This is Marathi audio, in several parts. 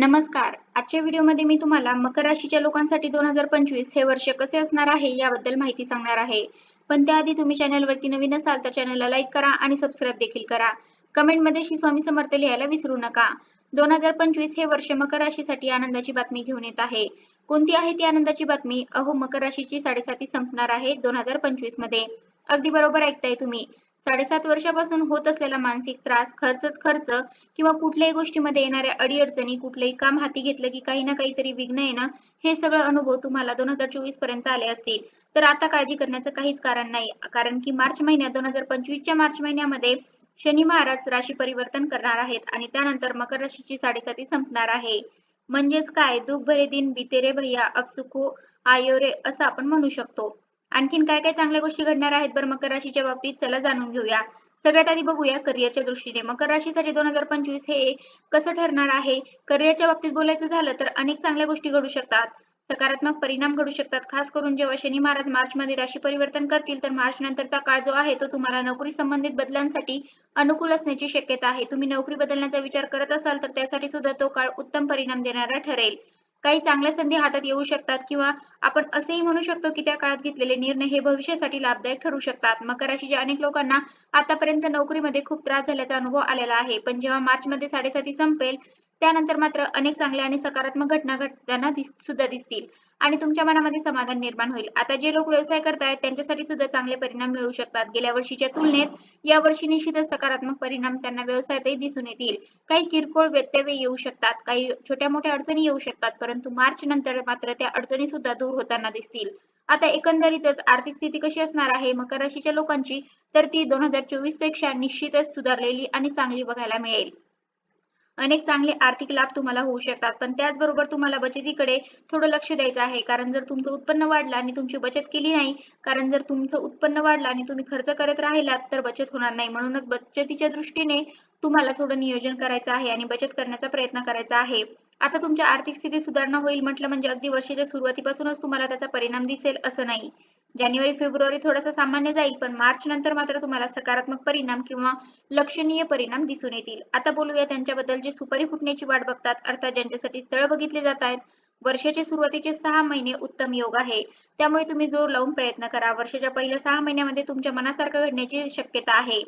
नमस्कार. आजच्या व्हिडिओमध्ये मी तुम्हाला मकर राशीच्या लोकांसाठी 2025 हे वर्ष कसे असणार आहे याबद्दल माहिती सांगणार आहे. पण त्याआधी तुम्ही चॅनलवरती नवीन असाल तर चॅनलला लाईक करा आणि सबस्क्राईब देखील करा. कमेंटमध्ये श्री स्वामी समर्थ लिहायला विसरू नका. 2025 हे वर्ष मकर राशीसाठी आनंदाची बातमी घेऊन येत आहे. कोणती आहे ती आनंदाची बातमी? अहो, मकर राशीची 7.5 संपणार आहे 2025 मध्ये. अगदी बरोबर ऐकताय तुम्ही. 7.5 वर्षापासून होत असलेला मानसिक त्रास, खर्चच खर्च किंवा कुठल्याही गोष्टीमध्ये येणाऱ्या अडी-अडचणी, कुठलंही काम हाती घेतलं की काही ना काहीतरी विघ्न येणं, हे सगळं अनुभव तुम्हाला 2024 पर्यंत आले असतील. तर आता काळजी करण्याचं काहीच कारण नाही. कारण की मार्च महिन्यात 2025च्या मार्च महिन्यामध्ये शनी महाराज राशी परिवर्तन करणार आहेत आणि त्यानंतर मकर राशीची 7.5 संपणार आहे. म्हणजेच काय, दुःख भरे दिन बीते रे भैया, अब सुखो आयो रे, असं आपण म्हणू शकतो. आणखीन काय काय चांगल्या गोष्टी घडणार आहेत बरं मकर राशीच्या बाबतीत, चला जाणून घेऊया. सगळ्यात आधी बघूया करिअरच्या दृष्टीने. मकर राशीसाठी 2025 हे कसं ठरणार आहे? करिअरच्या बाबतीत बोलायचं झालं तर अनेक चांगल्या गोष्टी घडू शकतात. सकारात्मक परिणाम घडू शकतात. खास करून जेव्हा शनी महाराज मार्चमध्ये राशी परिवर्तन करतील, तर मार्च नंतरचा काळ जो आहे तो तुम्हाला नोकरी संबंधित बदलांसाठी अनुकूल असण्याची शक्यता आहे. तुम्ही नोकरी बदलण्याचा विचार करत असाल तर त्यासाठी सुद्धा तो काळ उत्तम परिणाम देणारा ठरेल. काही चांगल्या संधी हातात येऊ शकतात किंवा आपण असेही म्हणू शकतो की त्या काळात घेतलेले निर्णय हे भविष्यासाठी लाभदायक ठरू शकतात. मकर राशीच्या अनेक लोकांना आतापर्यंत नोकरीमध्ये खूप त्रास झाल्याचा अनुभव आलेला आहे. पण जेव्हा मार्चमध्ये 7.5 संपेल, त्यानंतर मात्र अनेक चांगल्या आणि सकारात्मक घटना घडताना सुद्धा दिसतील आणि तुमच्या मनामध्ये समाधान निर्माण होईल. आता जे लोक व्यवसाय करतायत त्यांच्यासाठी सुद्धा चांगले परिणाम मिळू शकतात. गेल्या वर्षीच्या तुलनेत यावर्षी निश्चितच सकारात्मक परिणाम त्यांना व्यवसायातही दिसून येतील. काही किरकोळ व्यत्यय येऊ शकतात, काही छोट्या-मोठ्या अडचणी येऊ शकतात, परंतु मार्च नंतर मात्र त्या अडचणी सुद्धा दूर होताना दिसतील. आता एकंदरीतच आर्थिक स्थिती कशी असणार आहे मकर राशीच्या लोकांची, तर ती 2024 पेक्षा निश्चितच सुधारलेली आणि चांगली बघायला मिळेल. अनेक चांगले आर्थिक लाभ तुम्हाला होऊ शकतात, पण त्याचबरोबर तुम्हाला बचतीकडे थोडं लक्ष द्यायचं आहे. कारण जर तुमचं उत्पन्न वाढलं आणि तुमची बचत केली नाही, कारण जर तुमचं उत्पन्न वाढलं आणि तुम्ही खर्च करत राहिलात, तर बचत होणार नाही. म्हणूनच बचतीच्या दृष्टीने तुम्हाला थोडं नियोजन करायचं आहे आणि बचत करण्याचा प्रयत्न करायचा आहे. आता तुमच्या आर्थिक स्थितीत सुधारणा होईल म्हटलं म्हणजे अगदी वर्षाच्या सुरुवातीपासूनच तुम्हाला त्याचा परिणाम दिसेल असं नाही. जानेवारी, फेब्रुवारी थोडासा सामान्य जाईल, पण मार्च नंतर मात्र तुम्हाला सकारात्मक परिणाम किंवा लक्षणीय परिणाम दिसून येतील. आता बोलूया त्यांच्याबद्दल जे सुपारी फुटण्याची वाट बघतात, अर्थात ज्यांच्यासाठी स्थळ बघितले जात आहेत. वर्षाचे सुरुवातीचे 6 महिने उत्तम योग आहे. त्यामुळे तुम्ही जोर लावून प्रयत्न करा. वर्षाच्या पहिल्या 6 महिन्यामध्ये तुमच्या मनासारखं घडण्याची शक्यता आहे.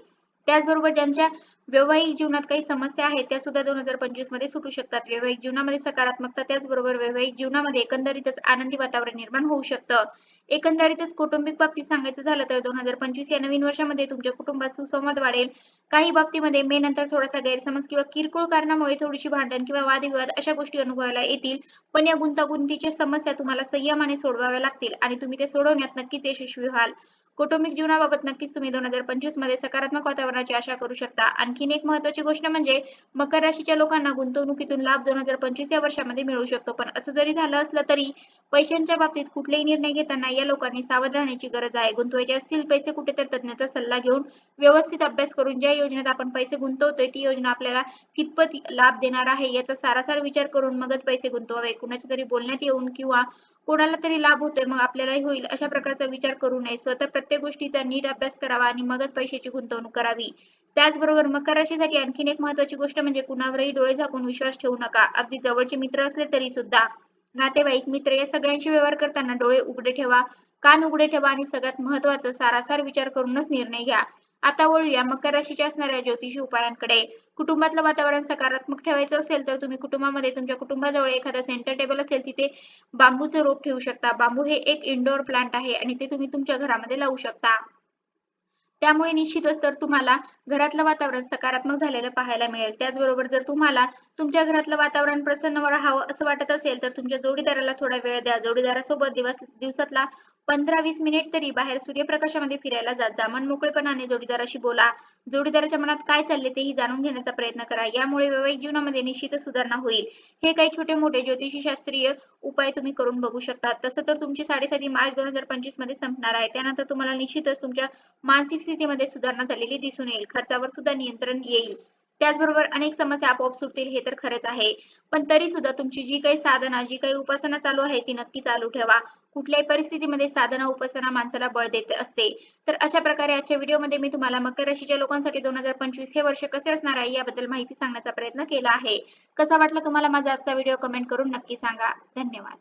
त्याचबरोबर ज्यांच्या वैवाहिक जीवनात काही समस्या आहेत त्या सुद्धा 2025 मध्ये सुटू शकतात. वैवाहिक जीवनामध्ये सकारात्मकता, त्याचबरोबर वैवाहिक जीवनामध्ये एकंदरीतच आनंदी वातावरण निर्माण होऊ शकतं. एकंदरीतच कौटुंबिक बाबतीत सांगायचं झालं तर 2025 या नवीन वर्षामध्ये तुमच्या कुटुंबात सुसंवाद वाढेल. काही बाबतीमध्ये मे नंतर थोडासा गैरसमज किंवा किरकोळ कारणामुळे थोडीशी भांडण किंवा वादविवाद अशा गोष्टी अनुभवायला येतील. पण या गुंतागुंतीच्या समस्या तुम्हाला संयमाने सोडवाव्या लागतील आणि तुम्ही ते सोडवण्यात नक्कीच यशस्वी व्हाल. कौटुंबिक जीवनाबाबत नक्कीच तुम्ही 2025 मध्ये सकारात्मक वातावरणाची आशा करू शकता. आणखीन एक महत्त्वाची गोष्ट म्हणजे मकर राशीच्या लोकांना गुंतवणुकीतून लाभ 2025 या वर्षामध्ये मिळू शकतो. पण असं जरी झालं असलं तरी पैशांच्या बाबतीत कुठलेही निर्णय घेताना या लोकांनी सावध राहण्याची गरज आहे. गुंतवायचे असतील पैसे कुठे तर तज्ञाचा सल्ला घेऊन व्यवस्थित अभ्यास करून ज्या योजनेत आपण पैसे गुंतवतोय ती योजना आपल्याला कितपत लाभ देणार आहे याचा सारासार विचार करून मगच पैसे गुंतवावे. कुणाच्या तरी बोलण्यात येऊन किंवा कोणाला तरी लाभ होतोय मग आपल्यालाही होईल अशा प्रकारचा विचार करू नये. स्वतः प्रत्येक गोष्टीचा नीट अभ्यास करावा आणि मगच पैशाची गुंतवणूक करावी. त्याचबरोबर मकर राशीसाठी आणखीन एक महत्त्वाची गोष्ट म्हणजे कुणावरही डोळे झाकून विश्वास ठेवू नका. अगदी जवळचे मित्र असले तरी सुद्धा. नातेवाईक, मित्र या सगळ्यांशी व्यवहार करताना डोळे उघडे ठेवा, कान उघडे ठेवा आणि सगळ्यात महत्त्वाचं सारासार विचार करूनच निर्णय घ्या. आता वळूया मकर राशीच्या असणाऱ्या ज्योतिषी उपायांकडे. कुटुंबातलं वातावरण सकारात्मक ठेवायचं असेल तर तुम्ही कुटुंबामध्ये तुमच्या कुटुंबाजवळ एखादा सेंटर टेबल असेल तिथे बांबूचं रोप ठेवू शकता. बांबू हे एक इंडोर प्लांट आहे आणि ते तुम्ही तुमच्या घरामध्ये लावू शकता. त्यामुळे निश्चितच तर तुम्हाला घरातलं वातावरण सकारात्मक झालेलं पाहायला मिळेल. त्याचबरोबर जर तुम्हाला तुमच्या घरातलं वातावरण प्रसन्न राहावं असं वाटत असेल, तर तुमच्या जोडीदाराला थोडा वेळ द्या. जोडीदारासोबत दिवसातला 15-20 मिनिट तरी बाहेर सूर्यप्रकाशामध्ये फिरायला जात जा. मनमोकळेपणाने जोडीदाराशी बोला. जोडीदाराच्या मनात काय चालले तेही जाणून घेण्याचा प्रयत्न करा. यामुळे वैवाहिक जीवनामध्ये निश्चितच सुधारणा होईल. हे काही छोटे-मोठे ज्योतिषशास्त्रीय उपाय तुम्ही करून बघू शकता. तसं तर तुमची 7.5 मार्च 2025 मध्ये संपणार आहे. त्यानंतर तुम्हाला निश्चितच तुमच्या मानसिक स्थितीमध्ये सुधारणा झालेली दिसून येईल. खर्चावर सुद्धा नियंत्रण येईल. त्याचबरोबर अनेक समस्या आपोआप सुटतील हे तर खरंच आहे. पण तरी सुद्धा तुमची जी काही साधना, जी काही उपासना चालू आहे ती नक्की चालू ठेवा. कुठल्याही परिस्थितीमध्ये साधना उपासना माणसाला बळ देत असते. तर अशा प्रकारे आजच्या व्हिडिओमध्ये मी तुम्हाला मकर राशीच्या लोकांसाठी 2025 हे वर्ष कसे असणार आहे याबद्दल माहिती सांगण्याचा प्रयत्न केला आहे. कसा वाटला तुम्हाला माझा आजचा व्हिडिओ कमेंट करून नक्की सांगा. धन्यवाद.